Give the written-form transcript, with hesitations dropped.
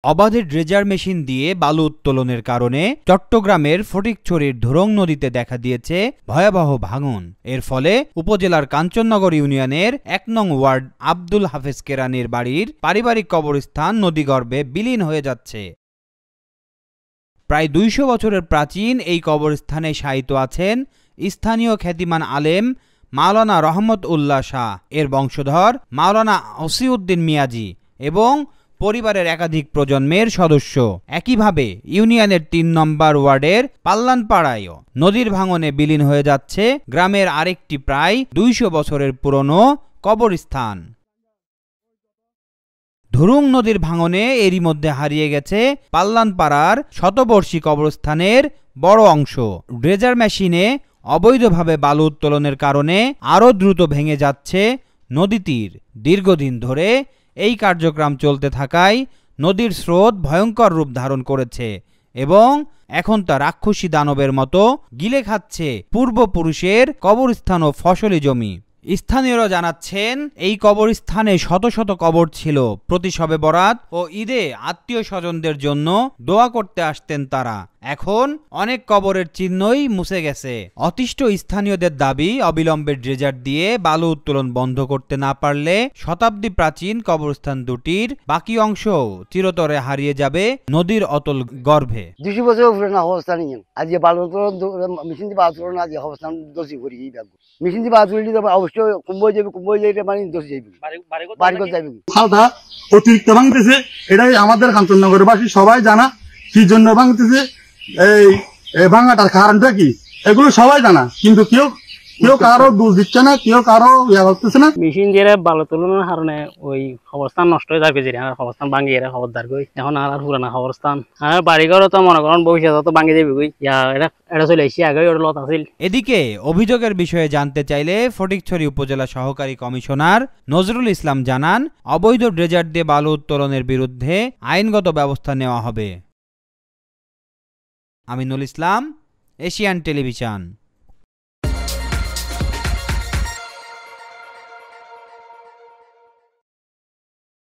অবাধে dredger machine দিয়ে বালু উত্তোলনের কারণে চট্টগ্রামের ফটিকছড়ির ধুরুং নদীতে দেখা দিয়েছে ভয়াবহ ভাঙন। এর ফলে উপজেলার কাঞ্চননগর ইউনিয়নের ১ নং ওয়ার্ড আব্দুল হাফেজ কেরানীর বাড়ির পারিবারিক কবরস্থান নদীগর্ভে বিলীন হয়ে যাচ্ছে। প্রায় ২০০ বছরের প্রাচীন এই কবরস্থানে শায়িত আছেন স্থানীয় খ্যাতিমান আলেম মাওলানা রহমত উল্লাহ শাহ, এর বংশধর মাওলানা ওসিউদ্দিন মিয়াজি এবং পরিবারের একাধিক প্রজন্মের সদস্য। একইভাবে ইউনিয়নের ৩ নম্বর ওয়ার্ডের পাল্লানপাড়ায়ও নদীর ভাঙনে বিলীন হয়ে যাচ্ছে গ্রামের আরেকটি প্রায় ২০০ বছরের পুরনো কবরস্থান। ধুরুং নদীর ভাঙনে এরই মধ্যে হারিয়ে গেছে পাল্লানপাড়ার শতবর্ষী কবরস্থানের বড় অংশ। ড্রেজার মেশিনে অবৈধভাবে বালু উত্তোলনের কারণে আরও দ্রুত ভেঙে যাচ্ছে নদী তীর। দীর্ঘদিন ধরে এই কার্যক্রম চলতে থাকায় নদীর স্রোত ভয়ঙ্কর রূপ ধারণ করেছে এবং এখন তা রাক্ষসী দানবের মতো গিলে খাচ্ছে পূর্বপুরুষের কবরস্থান ও ফসলি জমি। স্থানীয়রা জানাচ্ছেন, এই কবরস্থানে শত শত কবর ছিল। প্রতি শবে বরাত ও ঈদে আত্মীয় স্বজনদের জন্য দোয়া করতে আসতেন তারা। এখন অনেক কবরের চিহ্নই মুছে গেছে। অতিষ্ঠ স্থানীয়দের দাবি, অবিলম্বে ড্রেজার দিয়ে বালু উত্তোলন বন্ধ করতে না পারলে শতাব্দী প্রাচীন কবরস্থান দুটির বাকি অংশ চিরতরে হারিয়ে যাবে নদীর অতল গর্ভে। ২০০ বছর পুরনো অবস্থা নেই। আজ বালু উত্তোলন মেশিন দিয়ে বালু উত্তোলন আজ অবস্থান দোষী করি মেশিন দিয়ে বালু তুলে অবশ্যই কুম্বই যাবে মানে দোষী যাবে বাড়ি করে যাবে। খালটা অতিরিক্ত ভাঙতেছে, এটাই আমাদের কাঞ্চননগরবাসী সবাই জানা কি জন্য ভাঙতেছে, এই ভাঙাটার কারণটা কি এগুলো সবাই জানা, কিন্তু কেউ কারো দোষ দিচ্ছে না, কেউ কারো ইয়া করতেছে না। মেশিন দিয়ে বালু তোলানোর কারণে ওই অবস্থান নষ্ট হয়ে যাবে, যে অবস্থান ভাঙি এরা খবরদার কই এখন আর পুরানা অবস্থান আর বাড়িঘর তো মনে করেন ভবিষ্যৎ তো ভাঙি যাবে কই এটা চলে আসি আগে ওর লত আছিল। এদিকে অভিযোগের বিষয়ে জানতে চাইলে ফটিকছড়ি উপজেলা সহকারী কমিশনার নজরুল ইসলাম জানান, অবৈধ ড্রেজার দিয়ে বালু উত্তোলনের বিরুদ্ধে আইনগত ব্যবস্থা নেওয়া হবে। Aminul Islam, Asian television.